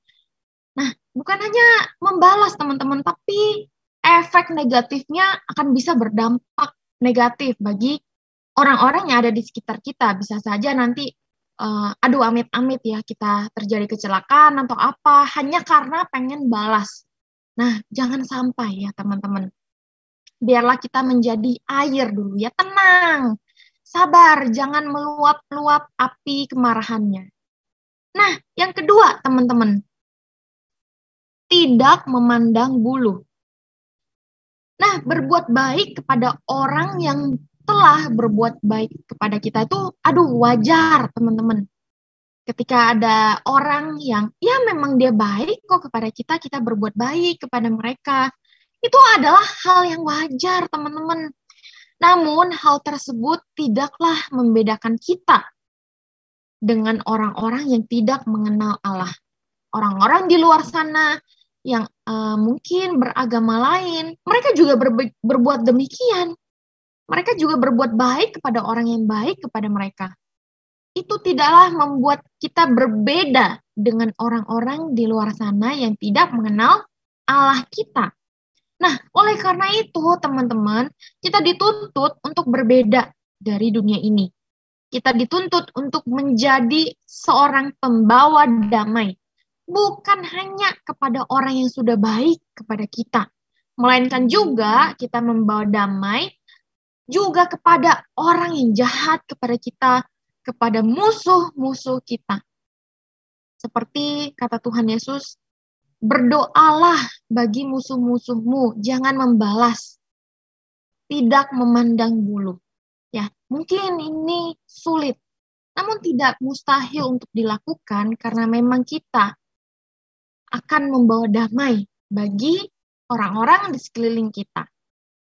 Nah, bukan hanya membalas teman-teman, tapi efek negatifnya akan bisa berdampak negatif bagi orang-orang yang ada di sekitar kita. Bisa saja nanti aduh amit-amit ya kita terjadi kecelakaan atau apa hanya karena pengen balas. Nah, jangan sampai ya teman-teman. Biarlah kita menjadi air dulu ya, tenang. Sabar, jangan meluap-luap api kemarahannya. Nah, yang kedua teman-teman, tidak memandang bulu. Nah, berbuat baik kepada orang yang telah berbuat baik kepada kita itu, wajar teman-teman. Ketika ada orang yang ya memang dia baik kok kepada kita, kita berbuat baik kepada mereka. Itu adalah hal yang wajar, teman-teman. Namun hal tersebut tidaklah membedakan kita dengan orang-orang yang tidak mengenal Allah. Orang-orang di luar sana yang mungkin beragama lain, mereka juga berbuat demikian. Mereka juga berbuat baik kepada orang yang baik kepada mereka. Itu tidaklah membuat kita berbeda dengan orang-orang di luar sana yang tidak mengenal Allah kita. Nah, oleh karena itu, teman-teman, kita dituntut untuk berbeda dari dunia ini. Kita dituntut untuk menjadi seorang pembawa damai. Bukan hanya kepada orang yang sudah baik kepada kita, melainkan juga kita membawa damai juga kepada orang yang jahat kepada kita, kepada musuh-musuh kita. Seperti kata Tuhan Yesus, berdoalah bagi musuh-musuhmu, jangan membalas, tidak memandang bulu. Ya, mungkin ini sulit, namun tidak mustahil untuk dilakukan karena memang kita akan membawa damai bagi orang-orang di sekeliling kita.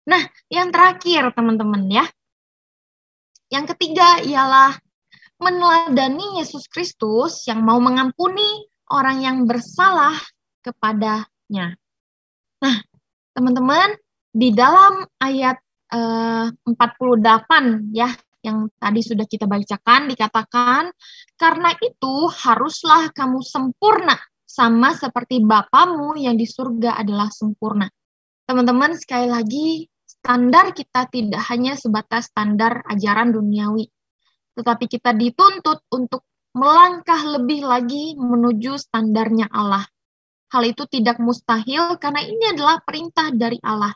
Nah, yang terakhir teman-teman ya. Yang ketiga ialah meneladani Yesus Kristus yang mau mengampuni orang yang bersalah kepadanya. Nah, teman-teman, di dalam ayat 48 ya, yang tadi sudah kita bacakan, dikatakan, karena itu haruslah kamu sempurna, sama seperti Bapamu yang di surga adalah sempurna. Teman-teman, sekali lagi, standar kita tidak hanya sebatas standar ajaran duniawi, tetapi kita dituntut untuk melangkah lebih lagi menuju standarnya Allah. Hal itu tidak mustahil karena ini adalah perintah dari Allah.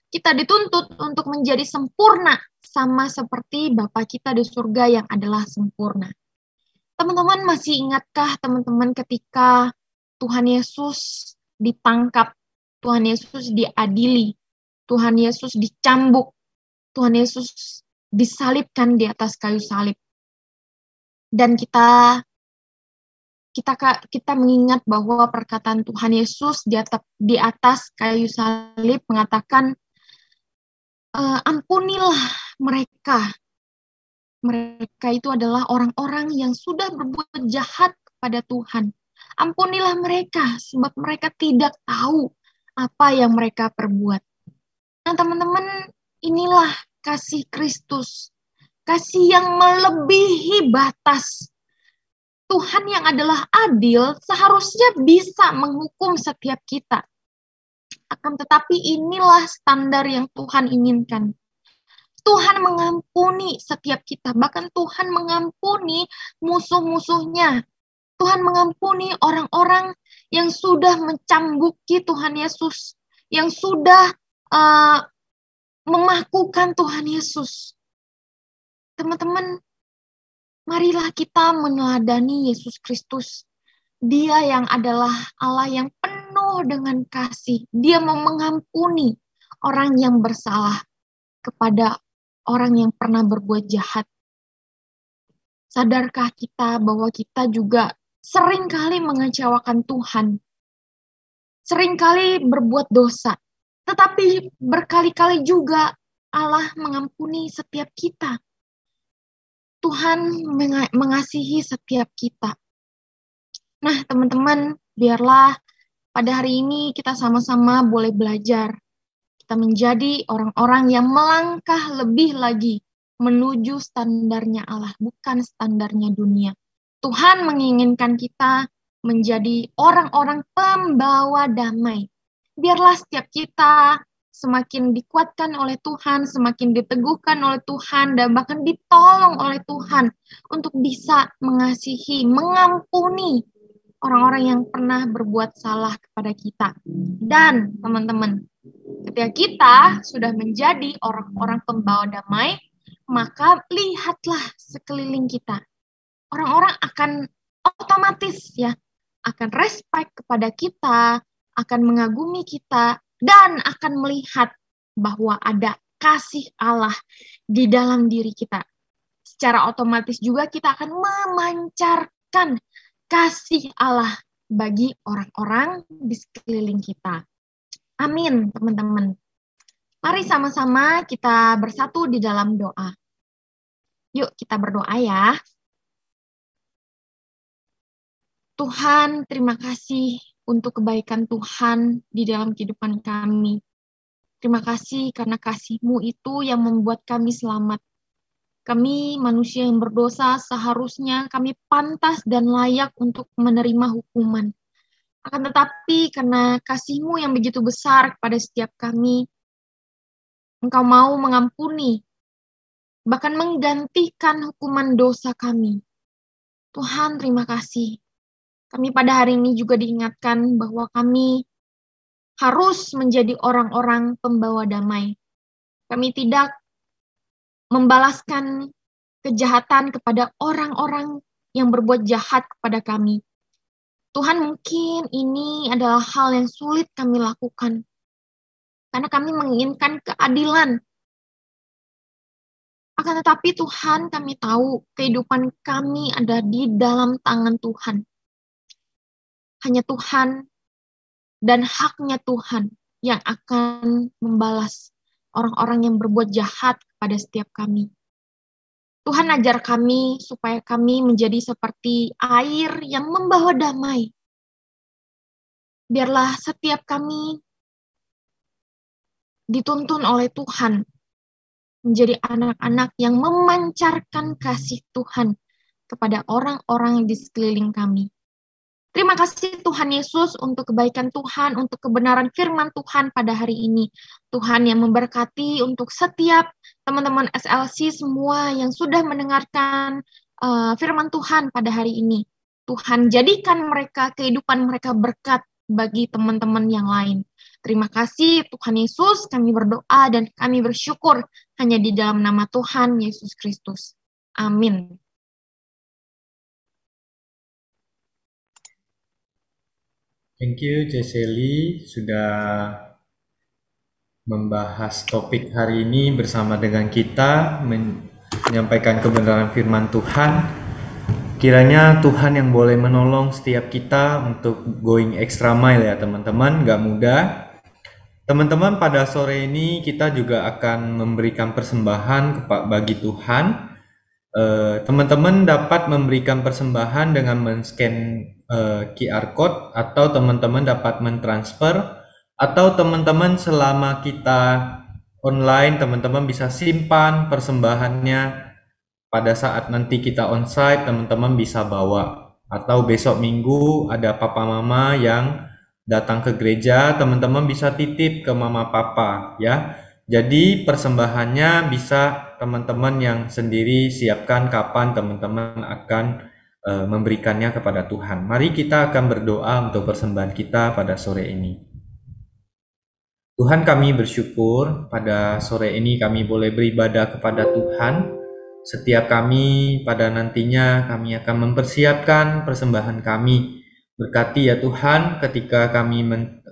Kita dituntut untuk menjadi sempurna sama seperti Bapa kita di surga yang adalah sempurna. Teman-teman masih ingatkah teman-teman ketika Tuhan Yesus ditangkap, Tuhan Yesus diadili, Tuhan Yesus dicambuk, Tuhan Yesus disalibkan di atas kayu salib. Dan kita mengingat bahwa perkataan Tuhan Yesus di atas kayu salib mengatakan, ampunilah mereka. Mereka itu adalah orang-orang yang sudah berbuat jahat kepada Tuhan. Ampunilah mereka, sebab mereka tidak tahu apa yang mereka perbuat. Nah, teman-teman, inilah kasih Kristus. Kasih yang melebihi batas. Tuhan yang adalah adil seharusnya bisa menghukum setiap kita. Akan tetapi inilah standar yang Tuhan inginkan. Tuhan mengampuni setiap kita. Bahkan Tuhan mengampuni musuh-musuhnya. Tuhan mengampuni orang-orang yang sudah mencambuki Tuhan Yesus. Yang sudah memakukan Tuhan Yesus. Teman-teman, marilah kita meneladani Yesus Kristus. Dia yang adalah Allah yang penuh penuh dengan kasih. Dia mau mengampuni orang yang bersalah kepada orang yang pernah berbuat jahat. Sadarkah kita bahwa kita juga seringkali mengecewakan Tuhan? Seringkali berbuat dosa. Tetapi berkali-kali juga Allah mengampuni setiap kita. Tuhan mengasihi setiap kita. Nah, teman-teman, biarlah pada hari ini kita sama-sama boleh belajar. Kita menjadi orang-orang yang melangkah lebih lagi menuju standarnya Allah, bukan standarnya dunia. Tuhan menginginkan kita menjadi orang-orang pembawa damai. Biarlah setiap kita semakin dikuatkan oleh Tuhan, semakin diteguhkan oleh Tuhan, dan bahkan ditolong oleh Tuhan untuk bisa mengasihi, mengampuni orang-orang yang pernah berbuat salah kepada kita. Dan teman-teman, ketika kita sudah menjadi orang-orang pembawa damai, maka lihatlah sekeliling kita. Orang-orang akan otomatis akan respect kepada kita, akan mengagumi kita, dan akan melihat bahwa ada kasih Allah di dalam diri kita. Secara otomatis juga kita akan memancarkan kasih Allah bagi orang-orang di sekeliling kita. Amin, teman-teman. Mari sama-sama kita bersatu di dalam doa. Yuk kita berdoa ya. Tuhan, terima kasih untuk kebaikan Tuhan di dalam kehidupan kami. Terima kasih karena kasih-Mu itu yang membuat kami selamat. Kami manusia yang berdosa seharusnya kami pantas dan layak untuk menerima hukuman. Akan tetapi karena kasih-Mu yang begitu besar kepada setiap kami, Engkau mau mengampuni, bahkan menggantikan hukuman dosa kami. Tuhan, terima kasih. Kami pada hari ini juga diingatkan bahwa kami harus menjadi orang-orang pembawa damai. Kami tidak membalaskan kejahatan kepada orang-orang yang berbuat jahat kepada kami. Tuhan, mungkin ini adalah hal yang sulit kami lakukan, karena kami menginginkan keadilan. Akan tetapi Tuhan, kami tahu kehidupan kami ada di dalam tangan Tuhan. Hanya Tuhan dan haknya Tuhan yang akan membalas orang-orang yang berbuat jahat kepada setiap kami. Tuhan, ajar kami supaya kami menjadi seperti air yang membawa damai. Biarlah setiap kami dituntun oleh Tuhan menjadi anak-anak yang memancarkan kasih Tuhan kepada orang-orang di sekeliling kami. Terima kasih Tuhan Yesus untuk kebaikan Tuhan, untuk kebenaran firman Tuhan pada hari ini. Tuhan yang memberkati untuk setiap teman-teman SLC semua yang sudah mendengarkan firman Tuhan pada hari ini. Tuhan jadikan mereka, kehidupan mereka berkat bagi teman-teman yang lain. Terima kasih Tuhan Yesus, kami berdoa dan kami bersyukur hanya di dalam nama Tuhan Yesus Kristus. Amin. Thank you, Cecily, sudah membahas topik hari ini bersama dengan kita, menyampaikan kebenaran firman Tuhan. Kiranya Tuhan yang boleh menolong setiap kita untuk going extra mile ya teman-teman, gak mudah. Teman-teman, pada sore ini kita juga akan memberikan persembahan bagi Tuhan. Teman-teman dapat memberikan persembahan dengan men-scan QR code, atau teman-teman dapat mentransfer, atau teman-teman selama kita online, teman-teman bisa simpan persembahannya pada saat nanti kita onsite, teman-teman bisa bawa. Atau besok minggu ada papa mama yang datang ke gereja, teman-teman bisa titip ke mama papa ya. Jadi persembahannya bisa teman-teman yang sendiri siapkan kapan teman-teman akan memberikannya kepada Tuhan. Mari kita akan berdoa untuk persembahan kita pada sore ini. Tuhan, kami bersyukur pada sore ini kami boleh beribadah kepada Tuhan. Setiap kami pada nantinya kami akan mempersiapkan persembahan kami Berkati ya Tuhan ketika kami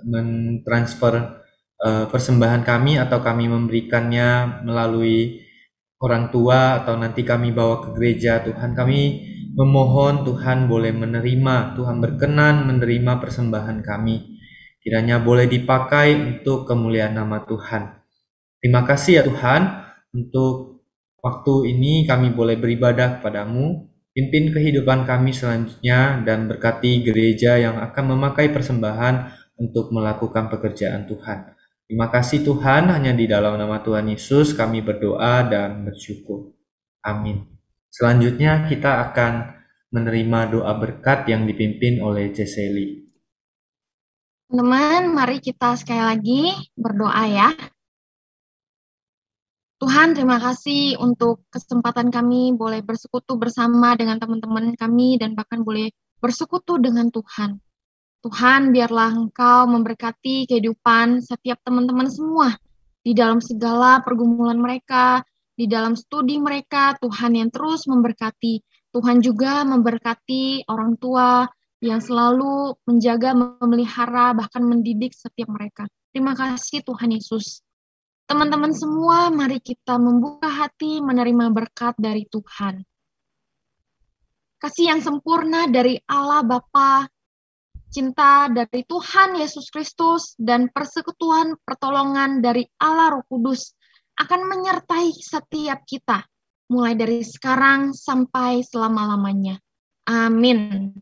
mentransfer persembahan kami atau kami memberikannya melalui orang tua atau nanti kami bawa ke gereja. Tuhan, kami memohon Tuhan boleh menerima, Tuhan berkenan menerima persembahan kami. Kiranya boleh dipakai untuk kemuliaan nama Tuhan. Terima kasih ya Tuhan untuk waktu ini kami boleh beribadah kepadamu. Pimpin kehidupan kami selanjutnya dan berkati gereja yang akan memakai persembahan untuk melakukan pekerjaan Tuhan. Terima kasih Tuhan, hanya di dalam nama Tuhan Yesus kami berdoa dan bersyukur. Amin. Selanjutnya kita akan menerima doa berkat yang dipimpin oleh Ceseli. Teman-teman, mari kita sekali lagi berdoa ya. Tuhan, terima kasih untuk kesempatan kami boleh bersekutu bersama dengan teman-teman kami dan bahkan boleh bersekutu dengan Tuhan. Tuhan, biarlah Engkau memberkati kehidupan setiap teman-teman semua di dalam segala pergumulan mereka, di dalam studi mereka, Tuhan yang terus memberkati. Tuhan juga memberkati orang tua yang selalu menjaga, memelihara, bahkan mendidik setiap mereka. Terima kasih Tuhan Yesus. Teman-teman semua, mari kita membuka hati menerima berkat dari Tuhan. Kasih yang sempurna dari Allah Bapa, cinta dari Tuhan Yesus Kristus, dan persekutuan pertolongan dari Allah Roh Kudus akan menyertai setiap kita, mulai dari sekarang sampai selama-lamanya. Amin.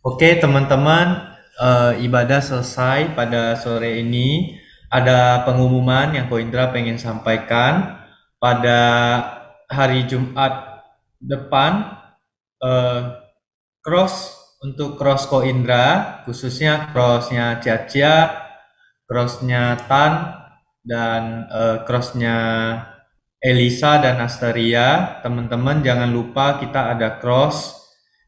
Oke teman-teman, ibadah selesai pada sore ini. Ada pengumuman yang Ko Indra pengen sampaikan. Pada hari Jumat depan, untuk cross Ko Indra, khususnya crossnya Cacia, crossnya Tan, dan crossnya Elisa dan Asteria. Teman-teman jangan lupa kita ada cross.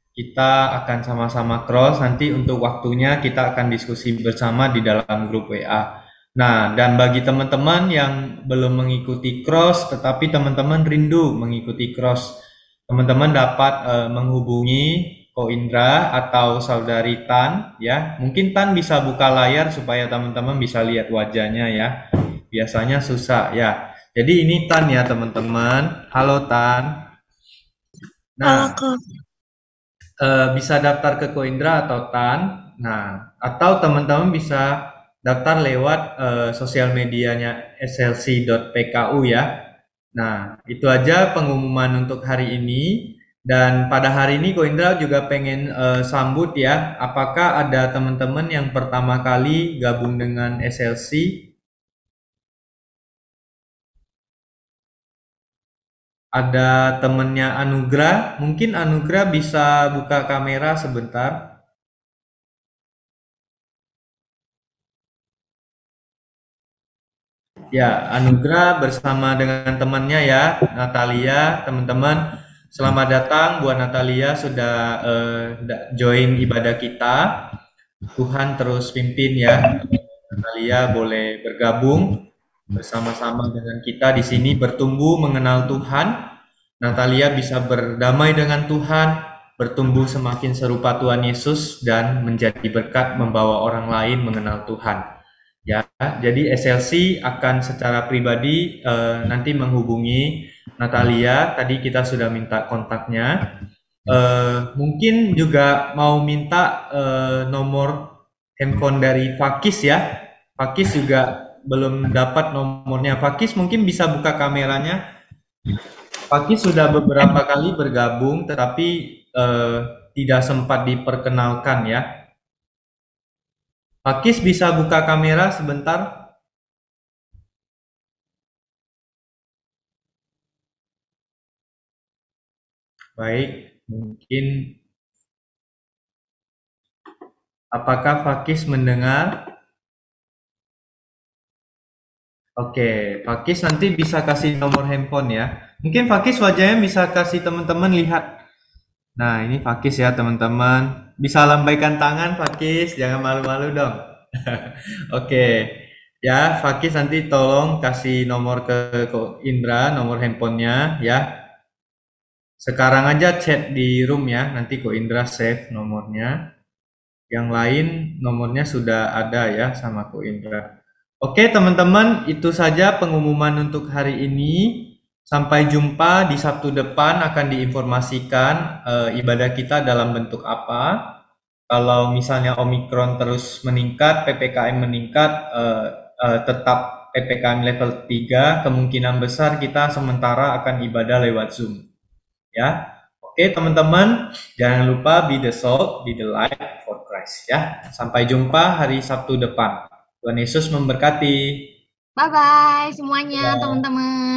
Kita akan sama-sama cross, nanti untuk waktunya kita akan diskusi bersama di dalam grup WA. Nah, dan bagi teman-teman yang belum mengikuti cross, tetapi teman-teman rindu mengikuti cross, teman-teman dapat menghubungi Ko Indra atau Saudari Tan, ya. Mungkin Tan bisa buka layar supaya teman-teman bisa lihat wajahnya ya. Biasanya susah ya. Jadi ini Tan ya teman-teman. Halo Tan. Nah, bisa daftar ke Ko Indra atau Tan. Nah, atau teman-teman bisa daftar lewat sosial medianya slc.pku ya. Nah, itu aja pengumuman untuk hari ini. Dan pada hari ini Ko Indra juga pengen sambut ya. Apakah ada teman-teman yang pertama kali gabung dengan SLC? Ada temennya Anugrah, mungkin Anugrah bisa buka kamera sebentar. Ya, Anugrah bersama dengan temannya ya, Natalia, teman-teman. Selamat datang buat Natalia sudah join ibadah kita. Tuhan terus pimpin ya. Natalia boleh bergabung bersama-sama dengan kita di sini bertumbuh mengenal Tuhan. Natalia bisa berdamai dengan Tuhan, bertumbuh semakin serupa Tuhan Yesus dan menjadi berkat membawa orang lain mengenal Tuhan. Ya, jadi SLC akan secara pribadi nanti menghubungi Natalia. Tadi kita sudah minta kontaknya. Mungkin juga mau minta nomor handphone dari Fakis ya. Fakis juga belum dapat nomornya. Fakis mungkin bisa buka kameranya. Fakis sudah beberapa kali bergabung, tetapi tidak sempat diperkenalkan ya. Fakis bisa buka kamera sebentar. Baik, mungkin apakah Fakis mendengar? Oke, Fakis nanti bisa kasih nomor handphone ya. Mungkin Fakis wajahnya bisa kasih teman-teman lihat. Nah, ini Fakis ya teman-teman. Bisa lambaikan tangan Fakis, jangan malu-malu dong. Oke, ya Fakis nanti tolong kasih nomor ke Ko Indra, nomor handphonenya ya. Sekarang aja chat di room ya, nanti Ko Indra save nomornya. Yang lain nomornya sudah ada ya sama Ko Indra. Oke teman-teman, itu saja pengumuman untuk hari ini. Sampai jumpa di Sabtu depan, akan diinformasikan ibadah kita dalam bentuk apa. Kalau misalnya Omikron terus meningkat, PPKM meningkat, tetap PPKM level 3, kemungkinan besar kita sementara akan ibadah lewat Zoom. Ya, oke teman-teman, jangan lupa be the salt, be the light for Christ ya. Sampai jumpa hari Sabtu depan. Tuhan Yesus memberkati. Bye-bye semuanya, teman-teman.